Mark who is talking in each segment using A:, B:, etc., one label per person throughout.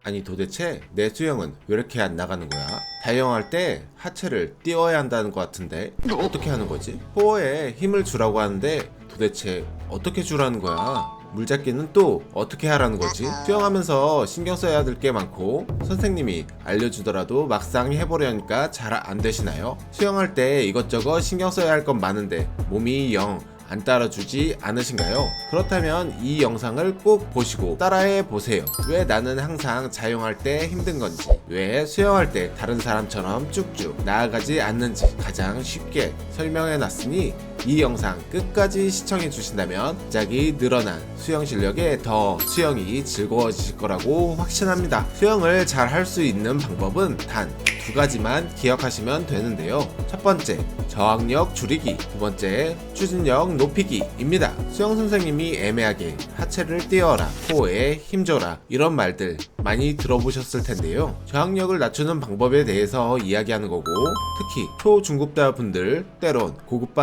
A: 아니 도대체 내 수영은 왜 이렇게 안 나가는 거야? 다이어할 때 하체를 띄워야 한다는 것 같은데 어떻게 하는 거지? 코어에 힘을 주라고 하는데 도대체 어떻게 주라는 거야? 물잡기는 또 어떻게 하라는 거지? 수영하면서 신경 써야 될 게 많고 선생님이 알려주더라도 막상 해보려니까 잘 안 되시나요? 수영할 때 이것저것 신경 써야 할 건 많은데 몸이 영 안 따라주지 않으신가요? 그렇다면 이 영상을 꼭 보시고 따라해 보세요. 왜 나는 항상 자영할 때 힘든 건지, 왜 수영할 때 다른 사람처럼 쭉쭉 나아가지 않는지 가장 쉽게 설명해 놨으니 이 영상 끝까지 시청해 주신다면 갑자기 늘어난 수영 실력에 더 수영이 즐거워지실 거라고 확신합니다. 수영을 잘 할 수 있는 방법은 단 두 가지만 기억하시면 되는데요. 첫 번째, 저항력 줄이기. 두 번째, 추진력 높이기입니다. 수영 선생님이 애매하게 하체를 띄워라, 코어에 힘줘라 이런 말들 많이 들어보셨을 텐데요. 저항력을 낮추는 방법에 대해서 이야기하는 거고, 특히 초중급자 분들, 때론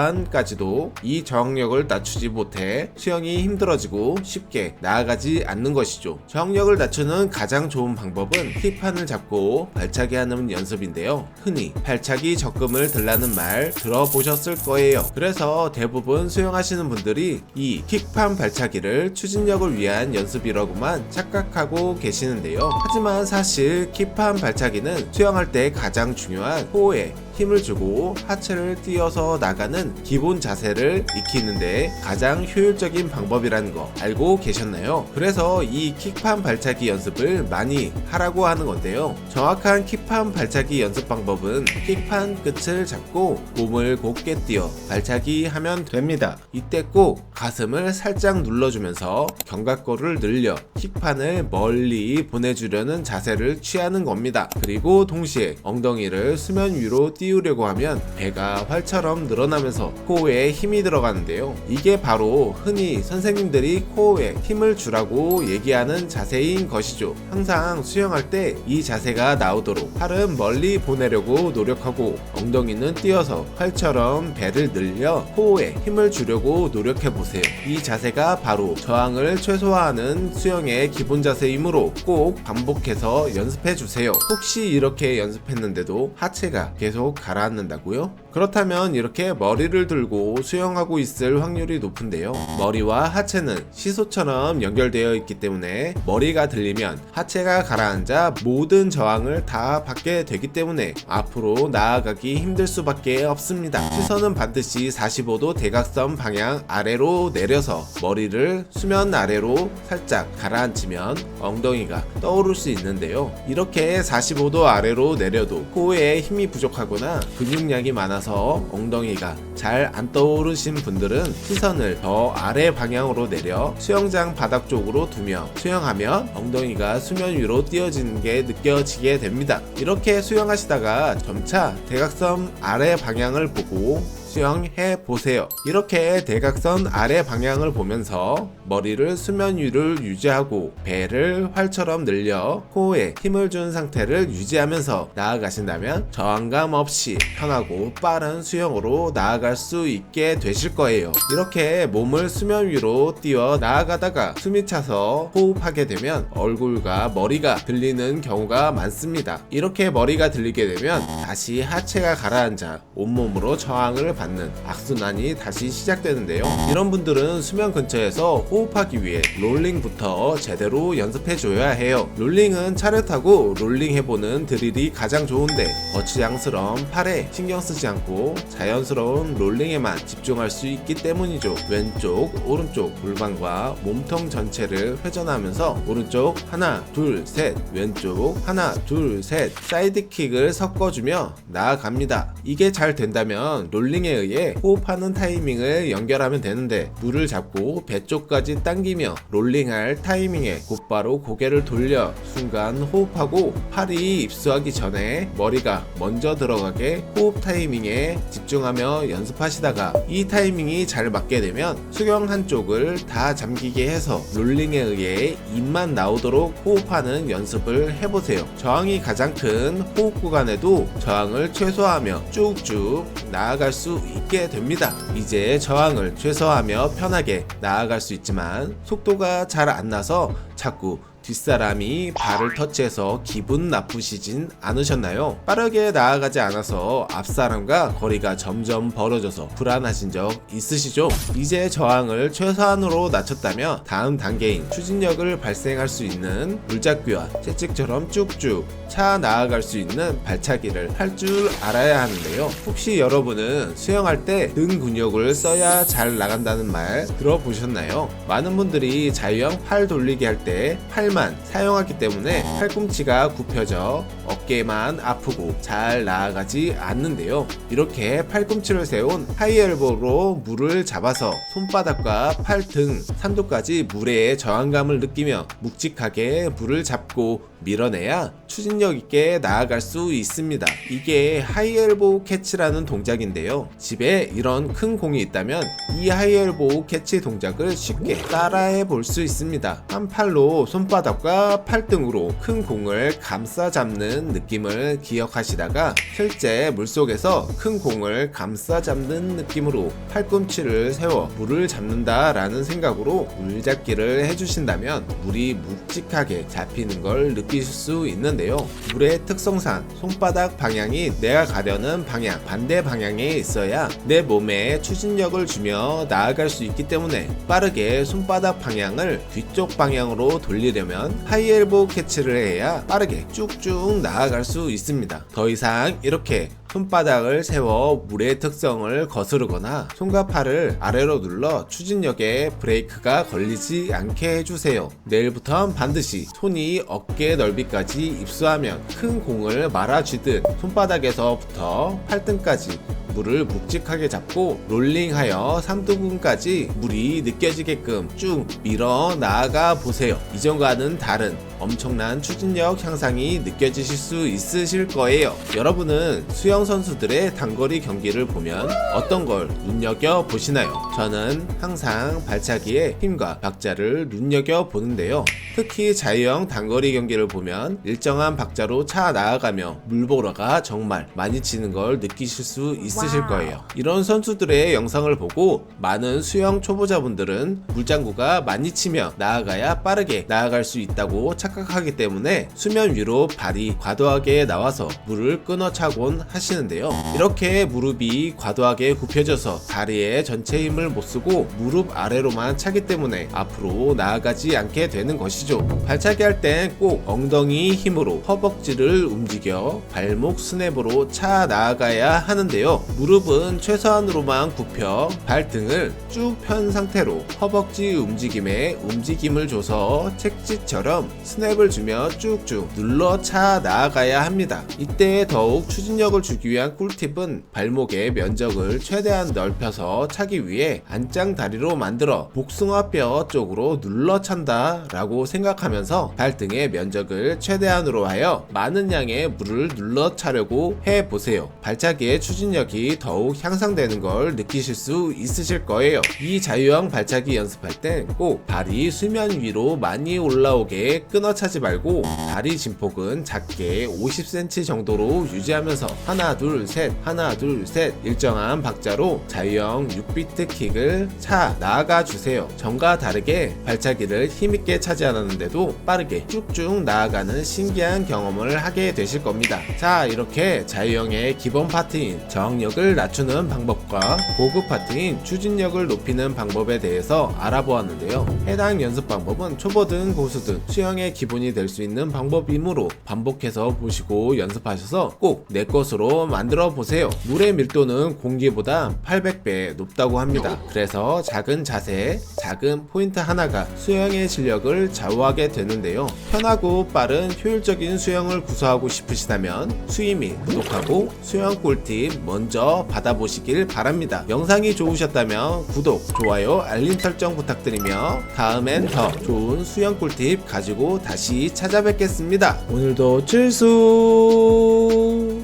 A: 고급반까지도 이 저항력을 낮추지 못해 수영이 힘들어지고 쉽게 나아가지 않는 것이죠. 저항력을 낮추는 가장 좋은 방법은 힙판을 잡고 발차기 하는 연습인데요. 흔히 발차기 적금을 들라는 말 들어보셨을 거예요. 그래서 대부분 수영하시는 분들이 이 킥판 발차기를 추진력을 위한 연습이라고만 착각하고 계시는데요. 하지만 사실 킥판 발차기는 수영할 때 가장 중요한 코어에 힘을 주고 하체를 띄어서 나가는 기본 자세를 익히는데 가장 효율적인 방법이라는 거 알고 계셨나요? 그래서 이 킥판 발차기 연습을 많이 하라고 하는 건데요. 정확한 킥판 발차기 연습 방법은 킥판 끝을 잡고 몸을 곧게 띄어 발차기 하면 됩니다. 이때 꼭 가슴을 살짝 눌러주면서 견갑골을 늘려 킥판을 멀리 보내주려는 자세를 취하는 겁니다. 그리고 동시에 엉덩이를 수면 위로 띄우려고 하면 배가 활처럼 늘어나면서 코어에 힘이 들어가는데요. 이게 바로 흔히 선생님들이 코어에 힘을 주라고 얘기하는 자세인 것이죠. 항상 수영할 때 이 자세가 나오도록 팔은 멀리 보내려고 노력하고 엉덩이는 띄어서 활처럼 배를 늘려 코어에 힘을 주려고 노력해보세요. 이 자세가 바로 저항을 최소화하는 수영의 기본 자세이므로 꼭 반복해서 연습해주세요. 혹시 이렇게 연습했는데도 하체가 계속 가라앉는다고요? 그렇다면 이렇게 머리를 들고 수영하고 있을 확률이 높은데요. 머리와 하체는 시소처럼 연결되어 있기 때문에 머리가 들리면 하체가 가라앉아 모든 저항을 다 받게 되기 때문에 앞으로 나아가기 힘들 수밖에 없습니다. 시선은 반드시 45도 대각선 방향 아래로 내려서 머리를 수면 아래로 살짝 가라앉히면 엉덩이가 떠오를 수 있는데요. 이렇게 45도 아래로 내려도 코어에 힘이 부족하거나 근육량이 많아서 엉덩이가 잘 안 떠오르신 분들은 시선을 더 아래 방향으로 내려 수영장 바닥 쪽으로 두며 수영하면 엉덩이가 수면 위로 띄어지는 게 느껴지게 됩니다. 이렇게 수영하시다가 점차 대각선 아래 방향을 보고 수영해 보세요. 이렇게 대각선 아래 방향을 보면서 머리를 수면 위를 유지하고 배를 활처럼 늘려 코어에 힘을 준 상태를 유지하면서 나아가신다면 저항감 없이 편하고 빠른 수영으로 나아갈 수 있게 되실 거예요. 이렇게 몸을 수면 위로 띄워 나아가다가 숨이 차서 호흡하게 되면 얼굴과 머리가 들리는 경우가 많습니다. 이렇게 머리가 들리게 되면 다시 하체가 가라앉아 온몸으로 저항을 받는 악순환이 다시 시작되는데요. 이런 분들은 수면 근처에서 호흡하기 위해 롤링부터 제대로 연습해줘야 해요. 롤링은 차렷하고 롤링 해보는 드릴이 가장 좋은데 거추장스러운 팔에 신경 쓰지 않고 자연스러운 롤링에만 집중할 수 있기 때문이죠. 왼쪽, 오른쪽 골반과 몸통 전체를 회전하면서 오른쪽 하나, 둘, 셋, 왼쪽 하나, 둘, 셋 사이드킥을 섞어주며 나아갑니다. 이게 잘 된다면 롤링에 의해 호흡하는 타이밍을 연결하면 되는데 물을 잡고 배 쪽까지 당기며 롤링할 타이밍에 곧바로 고개를 돌려 순간 호흡하고 팔이 입수하기 전에 머리가 먼저 들어가게 호흡 타이밍에 집중하며 연습하시다가 이 타이밍이 잘 맞게 되면 수경 한쪽을 다 잠기게 해서 롤링에 의해 입만 나오도록 호흡하는 연습을 해보세요. 저항이 가장 큰 호흡 구간에도 저항을 최소화하며 쭉쭉 나아갈 수 있게 됩니다. 이제 저항을 최소화하며 편하게 나아갈 수 있지만 속도가 잘 안 나서 자꾸 뒷사람이 발을 터치해서 기분 나쁘시진 않으셨나요? 빠르게 나아가지 않아서 앞사람과 거리가 점점 벌어져서 불안하신 적 있으시죠? 이제 저항을 최소한으로 낮췄다면 다음 단계인 추진력을 발생할 수 있는 물잡기와 채찍처럼 쭉쭉 차 나아갈 수 있는 발차기를 할 줄 알아야 하는데요. 혹시 여러분은 수영할 때 등 근육을 써야 잘 나간다는 말 들어보셨나요? 많은 분들이 자유형 팔 돌리기 할 때 팔만 사용하기 때문에 팔꿈치가 굽혀져 어깨만 아프고 잘 나아가지 않는데요. 이렇게 팔꿈치를 세운 하이엘보로 물을 잡아서 손바닥과 팔등 삼두까지 물의 저항감을 느끼며 묵직하게 물을 잡고 밀어내야 추진력 있게 나아갈 수 있습니다. 이게 하이엘보 캐치라는 동작인데요. 집에 이런 큰 공이 있다면 이 하이엘보 캐치 동작을 쉽게 따라해 볼 수 있습니다. 한 팔로 손바닥과 팔등으로 큰 공을 감싸 잡는 느낌을 기억하시다가 실제 물속에서 큰 공을 감싸 잡는 느낌으로 팔꿈치를 세워 물을 잡는다 라는 생각으로 물잡기를 해주신다면 물이 묵직하게 잡히는 걸 느끼실 수 있는데요. 물의 특성상 손바닥 방향이 내가 가려는 방향 반대 방향에 있어야 내 몸에 추진력을 주며 나아갈 수 있기 때문에 빠르게 손바닥 방향을 뒤쪽 방향으로 돌리려면 하이엘보 캐치를 해야 빠르게 쭉쭉 나아갈 수 있습니다. 더 이상 이렇게 손바닥을 세워 물의 특성을 거스르거나 손과 팔을 아래로 눌러 추진력에 브레이크가 걸리지 않게 해주세요. 내일부턴 반드시 손이 어깨 넓이까지 입수하면 큰 공을 말아쥐듯 손바닥에서부터 팔등까지 물을 묵직하게 잡고 롤링하여 삼두근까지 물이 느껴지게끔 쭉 밀어 나아가 보세요. 이전과는 다른 엄청난 추진력 향상이 느껴지실 수 있으실 거예요. 여러분은 수영 선수들의 단거리 경기를 보면 어떤 걸 눈여겨 보시나요? 저는 항상 발차기의 힘과 박자를 눈여겨 보는데요. 특히 자유형 단거리 경기를 보면 일정한 박자로 차 나아가며 물보라가 정말 많이 치는 걸 느끼실 수 있으실 거예요. 이런 선수들의 영상을 보고 많은 수영 초보자분들은 물장구가 많이 치며 나아가야 빠르게 나아갈 수 있다고 착각하기 때문에 수면 위로 발이 과도하게 나와서 물을 끊어 차곤 하시는데요. 이렇게 무릎이 과도하게 굽혀져서 다리에 전체 힘을 못 쓰고 무릎 아래로만 차기 때문에 앞으로 나아가지 않게 되는 것이죠. 발차기 할 땐 꼭 엉덩이 힘으로 허벅지를 움직여 발목 스냅으로 차 나아가야 하는데요. 무릎은 최소한으로만 굽혀 발등을 쭉 편 상태로 허벅지 움직임에 움직임을 줘서 책짓처럼 스냅을 주며 쭉쭉 눌러 차 나아가야 합니다. 이때 더욱 추진력을 주기 위한 꿀팁은 발목의 면적을 최대한 넓혀서 차기 위해 안짱 다리로 만들어 복숭아뼈 쪽으로 눌러 찬다 라고 생각하면서 발등의 면적을 최대한으로 하여 많은 양의 물을 눌러 차려고 해보세요. 발차기의 추진력이 더욱 향상되는 걸 느끼실 수 있으실 거예요. 이 자유형 발차기 연습할 땐 꼭 발이 수면 위로 많이 올라오게 끊어 차지 말고 다리 진폭은 작게 50cm 정도로 유지하면서 하나 둘 셋 하나 둘 셋 일정한 박자로 자유형 6비트 킥을 차 나아가 주세요. 전과 다르게 발차기를 힘있게 차지 않았는데도 빠르게 쭉쭉 나아가는 신기한 경험을 하게 되실 겁니다. 자, 이렇게 자유형의 기본 파트인 저항력을 낮추는 방법과 고급 파트인 추진력을 높이는 방법에 대해서 알아보았는데요. 해당 연습 방법은 초보든 고수든 수영의 기본이 될 수 있는 방법이므로 반복해서 보시고 연습하셔서 꼭 내 것으로 만들어 보세요. 물의 밀도는 공기보다 800배 높다고 합니다. 그래서 작은 자세, 작은 포인트 하나가 수영의 실력을 좌우하게 되는데요. 편하고 빠른 효율적인 수영을 구사하고 싶으시다면 수임이 구독하고 수영 꿀팁 먼저 받아보시길 바랍니다. 영상이 좋으셨다면 구독, 좋아요, 알림 설정 부탁드리며 다음엔 더 좋은 수영 꿀팁 가지고 다시 찾아뵙겠습니다. 오늘도 칠수